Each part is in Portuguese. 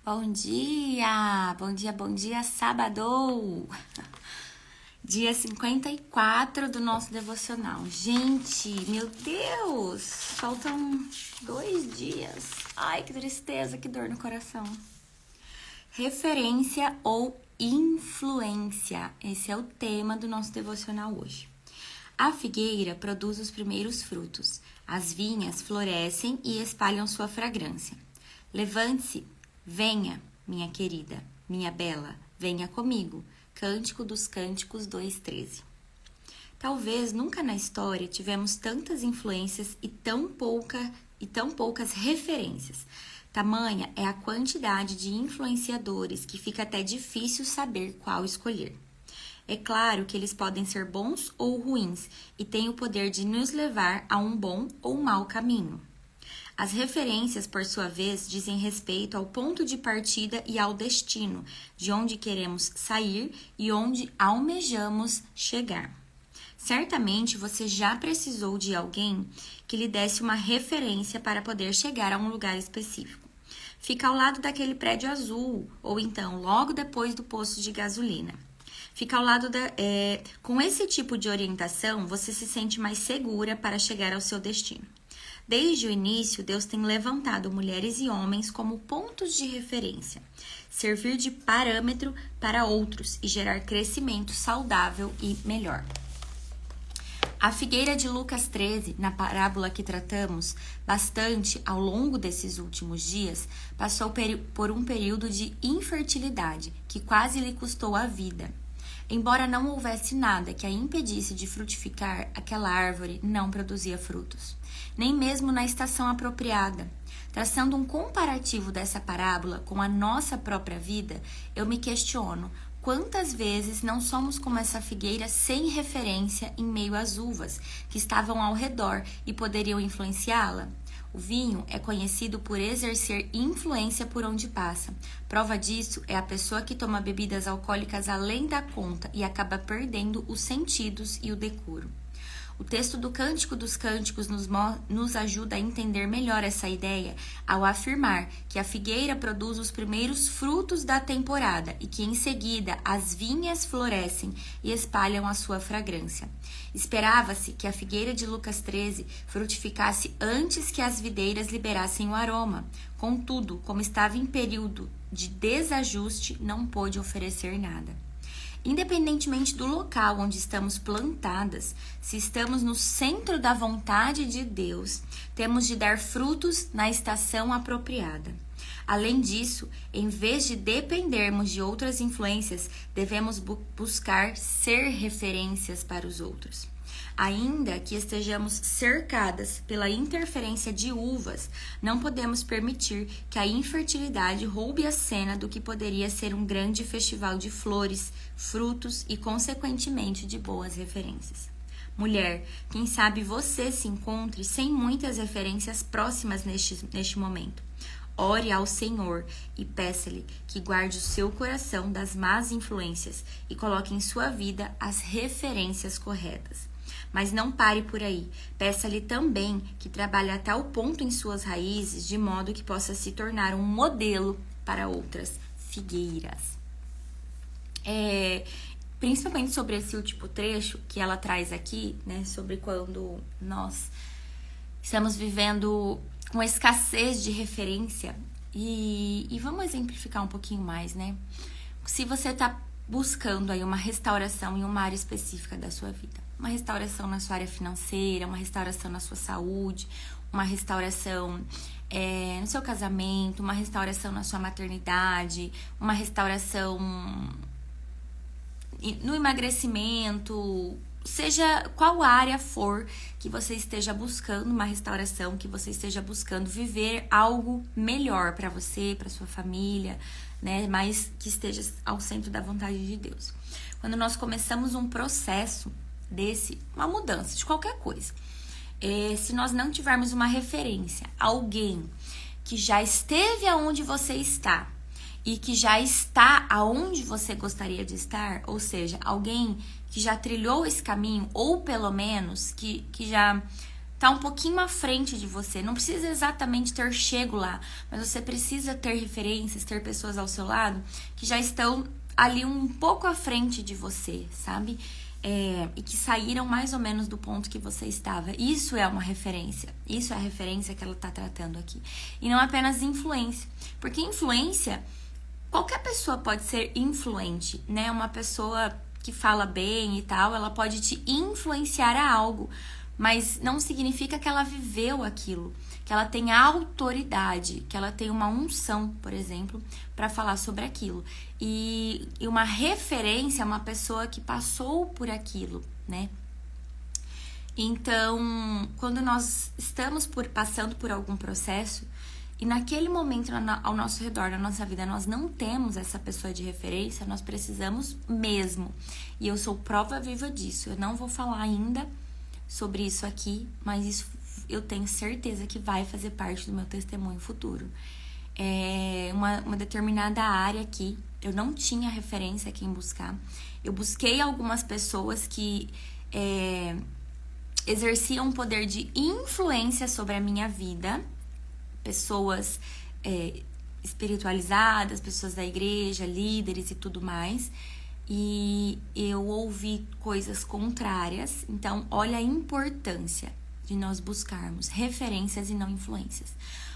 Bom dia, sábado! Dia 54 do nosso devocional. Gente, meu Deus! Faltam 2 dias. Ai, que tristeza, que dor no coração. Referência ou influência? Esse é o tema do nosso devocional hoje. A figueira produz os primeiros frutos. As vinhas florescem e espalham sua fragrância. Levante-se, venha, minha querida, minha bela, venha comigo. Cântico dos Cânticos 2:13. Talvez nunca na história tivemos tantas influências e tão poucas referências. Tamanha é a quantidade de influenciadores que fica até difícil saber qual escolher. É claro que eles podem ser bons ou ruins e têm o poder de nos levar a um bom ou mau caminho. As referências, por sua vez, dizem respeito ao ponto de partida e ao destino, de onde queremos sair e onde almejamos chegar. Certamente você já precisou de alguém que lhe desse uma referência para poder chegar a um lugar específico. Fica ao lado daquele prédio azul, ou então logo depois do posto de gasolina. Fica ao lado com esse tipo de orientação, você se sente mais segura para chegar ao seu destino. Desde o início, Deus tem levantado mulheres e homens como pontos de referência, servir de parâmetro para outros e gerar crescimento saudável e melhor. A figueira de Lucas 13, na parábola que tratamos bastante ao longo desses últimos dias, passou por um período de infertilidade que quase lhe custou a vida. Embora não houvesse nada que a impedisse de frutificar, aquela árvore não produzia frutos, nem mesmo na estação apropriada. Traçando um comparativo dessa parábola com a nossa própria vida, eu me questiono quantas vezes não somos como essa figueira sem referência em meio às uvas que estavam ao redor e poderiam influenciá-la? O vinho é conhecido por exercer influência por onde passa. Prova disso é a pessoa que toma bebidas alcoólicas além da conta e acaba perdendo os sentidos e o decoro. O texto do Cântico dos Cânticos nos ajuda a entender melhor essa ideia ao afirmar que a figueira produz os primeiros frutos da temporada e que em seguida as vinhas florescem e espalham a sua fragrância. Esperava-se que a figueira de Lucas 13 frutificasse antes que as videiras liberassem o aroma. Contudo, como estava em período de desajuste, não pôde oferecer nada. Independentemente do local onde estamos plantadas, se estamos no centro da vontade de Deus, temos de dar frutos na estação apropriada. Além disso, em vez de dependermos de outras influências, devemos buscar ser referências para os outros. Ainda que estejamos cercadas pela interferência de uvas, não podemos permitir que a infertilidade roube a cena do que poderia ser um grande festival de flores, frutos e, consequentemente, de boas referências. Mulher, quem sabe você se encontre sem muitas referências próximas neste momento. Ore ao Senhor e peça-lhe que guarde o seu coração das más influências e coloque em sua vida as referências corretas. Mas não pare por aí. Peça-lhe também que trabalhe a tal ponto em suas raízes, de modo que possa se tornar um modelo para outras figueiras. Principalmente sobre esse último trecho que ela traz aqui, né? Sobre quando nós estamos vivendo com escassez de referência. E vamos exemplificar um pouquinho mais, né? Se você está buscando aí uma restauração em uma área específica da sua vida, uma restauração na sua área financeira, uma restauração na sua saúde, uma restauração no seu casamento, uma restauração na sua maternidade, uma restauração no emagrecimento, seja qual área for que você esteja buscando uma restauração, que você esteja buscando viver algo melhor para você, para sua família, né? Mas que esteja ao centro da vontade de Deus. Quando nós começamos um processo uma mudança de qualquer coisa, se nós não tivermos uma referência, alguém que já esteve aonde você está e que já está aonde você gostaria de estar, ou seja, alguém que já trilhou esse caminho, ou pelo menos que já tá um pouquinho à frente de você. Não precisa exatamente ter chego lá, mas você precisa ter referências, ter pessoas ao seu lado que já estão ali um pouco à frente de você, sabe? E que saíram mais ou menos do ponto que você estava. Isso é uma referência. Isso é a referência que ela tá tratando aqui. E não apenas influência. Porque influência, qualquer pessoa pode ser influente, né? Uma pessoa que fala bem e tal, ela pode te influenciar a algo. Mas não significa que ela viveu aquilo, que ela tem autoridade, que ela tem uma unção, por exemplo, para falar sobre aquilo. E uma referência é uma pessoa que passou por aquilo, né? Então, quando nós estamos passando por algum processo e naquele momento ao nosso redor, na nossa vida, nós não temos essa pessoa de referência, nós precisamos mesmo. E eu sou prova viva disso. Eu não vou falar ainda sobre isso aqui, mas isso eu tenho certeza que vai fazer parte do meu testemunho futuro. Uma determinada área aqui, eu não tinha referência a quem buscar. Eu busquei algumas pessoas que exerciam um poder de influência sobre a minha vida, pessoas espiritualizadas, pessoas da igreja, líderes e tudo mais. E eu ouvi coisas contrárias. Então, olha a importância de nós buscarmos referências e não influências.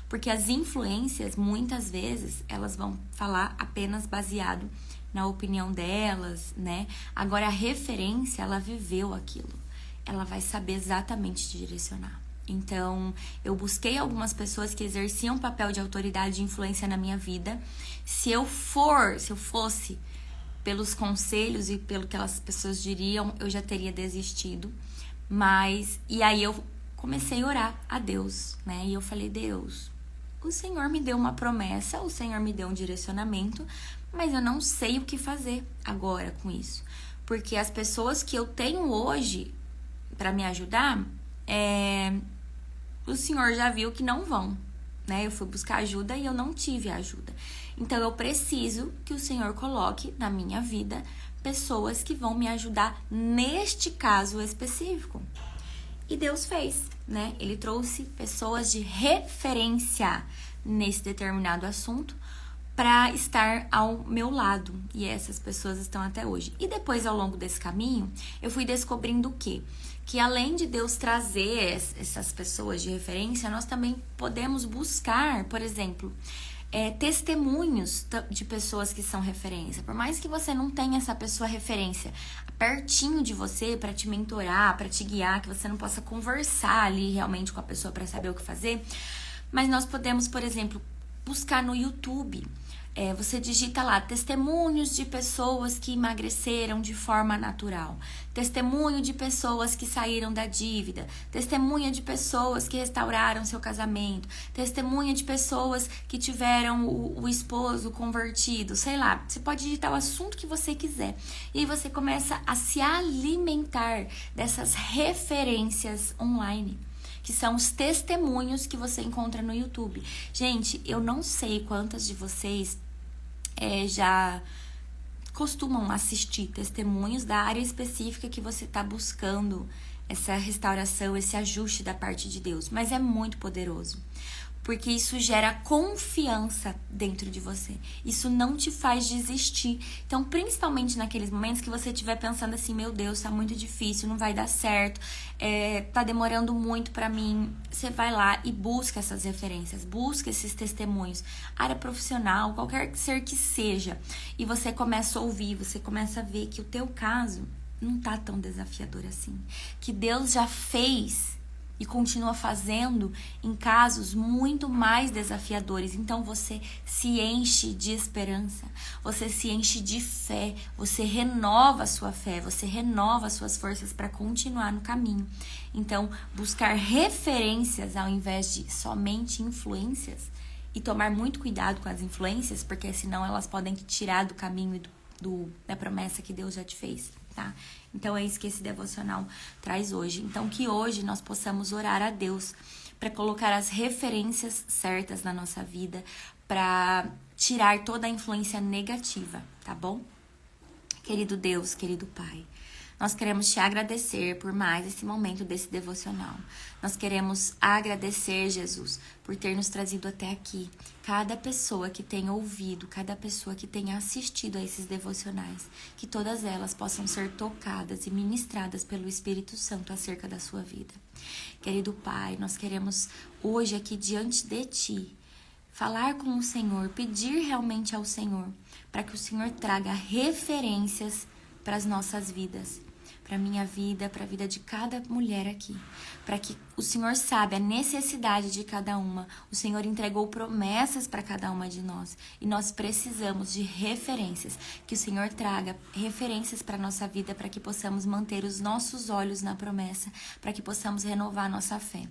Porque as influências, muitas vezes, elas vão falar apenas baseado na opinião delas, né? Agora, a referência, ela viveu aquilo. Ela vai saber exatamente te direcionar. Então, eu busquei algumas pessoas que exerciam papel de autoridade e influência na minha vida. Se eu fosse pelos conselhos e pelo que as pessoas diriam, eu já teria desistido. E aí eu comecei a orar a Deus, né? E eu falei, Deus, o Senhor me deu uma promessa, o Senhor me deu um direcionamento, mas eu não sei o que fazer agora com isso. Porque as pessoas que eu tenho hoje para me ajudar, o Senhor já viu que não vão, né? Eu fui buscar ajuda e eu não tive ajuda. Então, eu preciso que o Senhor coloque na minha vida pessoas que vão me ajudar neste caso específico. E Deus fez, né? Ele trouxe pessoas de referência nesse determinado assunto para estar ao meu lado. E essas pessoas estão até hoje. E depois, ao longo desse caminho, eu fui descobrindo o quê? Que além de Deus trazer essas pessoas de referência, nós também podemos buscar, por exemplo, testemunhos de pessoas que são referência. Por mais que você não tenha essa pessoa referência pertinho de você para te mentorar, para te guiar, que você não possa conversar ali realmente com a pessoa para saber o que fazer, mas nós podemos, por exemplo, buscar no YouTube. Você digita lá, testemunhos de pessoas que emagreceram de forma natural, testemunho de pessoas que saíram da dívida, testemunha de pessoas que restauraram seu casamento, testemunha de pessoas que tiveram o esposo convertido, sei lá, você pode digitar o assunto que você quiser. E aí você começa a se alimentar dessas referências online, que são os testemunhos que você encontra no YouTube. Gente, eu não sei quantas de vocês já costumam assistir testemunhos da área específica que você está buscando essa restauração, esse ajuste da parte de Deus. Mas é muito poderoso, porque isso gera confiança dentro de você. Isso não te faz desistir. Então, principalmente naqueles momentos que você estiver pensando assim, meu Deus, tá muito difícil, não vai dar certo, tá demorando muito pra mim. Você vai lá e busca essas referências, busca esses testemunhos, área profissional, qualquer ser que seja. E você começa a ouvir, você começa a ver que o teu caso não tá tão desafiador assim. Que Deus já fez e continua fazendo em casos muito mais desafiadores. Então você se enche de esperança, você se enche de fé, você renova a sua fé, você renova as suas forças para continuar no caminho. Então, buscar referências ao invés de somente influências, e tomar muito cuidado com as influências, porque senão elas podem te tirar do caminho da promessa que Deus já te fez, tá? Então é isso que esse devocional traz hoje. Então que hoje nós possamos orar a Deus para colocar as referências certas na nossa vida, para tirar toda a influência negativa, tá bom? Querido Deus, querido Pai, Nós queremos te agradecer por mais esse momento desse devocional. Nós queremos agradecer, Jesus, por ter nos trazido até aqui. Cada pessoa que tem ouvido, cada pessoa que tem assistido a esses devocionais, que todas elas possam ser tocadas e ministradas pelo Espírito Santo acerca da sua vida. Querido Pai, nós queremos hoje aqui diante de Ti falar com o Senhor, pedir realmente ao Senhor, para que o Senhor traga referências para as nossas vidas, para a minha vida, para a vida de cada mulher aqui, para que o Senhor sabe a necessidade de cada uma. O Senhor entregou promessas para cada uma de nós e nós precisamos de referências, que o Senhor traga referências para a nossa vida, para que possamos manter os nossos olhos na promessa, para que possamos renovar a nossa fé.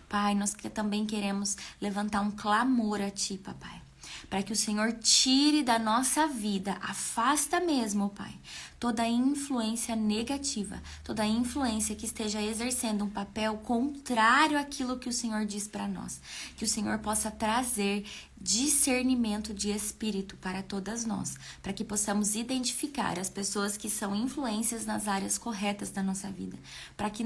Pai, nós também queremos levantar um clamor a Ti, Papai, para que o Senhor tire da nossa vida, afasta mesmo, Pai, toda influência negativa, toda influência que esteja exercendo um papel contrário àquilo que o Senhor diz para nós. Que o Senhor possa trazer discernimento de espírito para todas nós, para que possamos identificar as pessoas que são influências nas áreas corretas da nossa vida, para que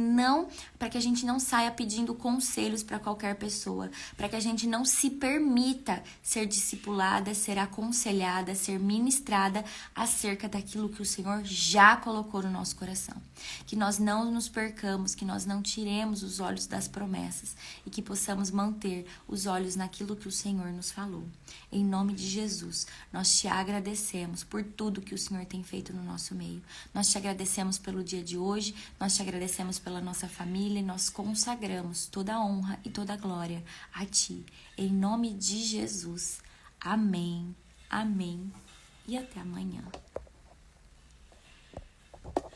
a gente não saia pedindo conselhos para qualquer pessoa, para que a gente não se permita ser discipulada, ser aconselhada, ser ministrada acerca daquilo que o Senhor já colocou no nosso coração. Que nós não nos percamos, que nós não tiremos os olhos das promessas e que possamos manter os olhos naquilo que o Senhor nos falou. Em nome de Jesus, nós te agradecemos por tudo que o Senhor tem feito no nosso meio. Nós te agradecemos pelo dia de hoje, nós te agradecemos pela nossa família e nós consagramos toda a honra e toda a glória a Ti. Em nome de Jesus. Amém, amém e até amanhã.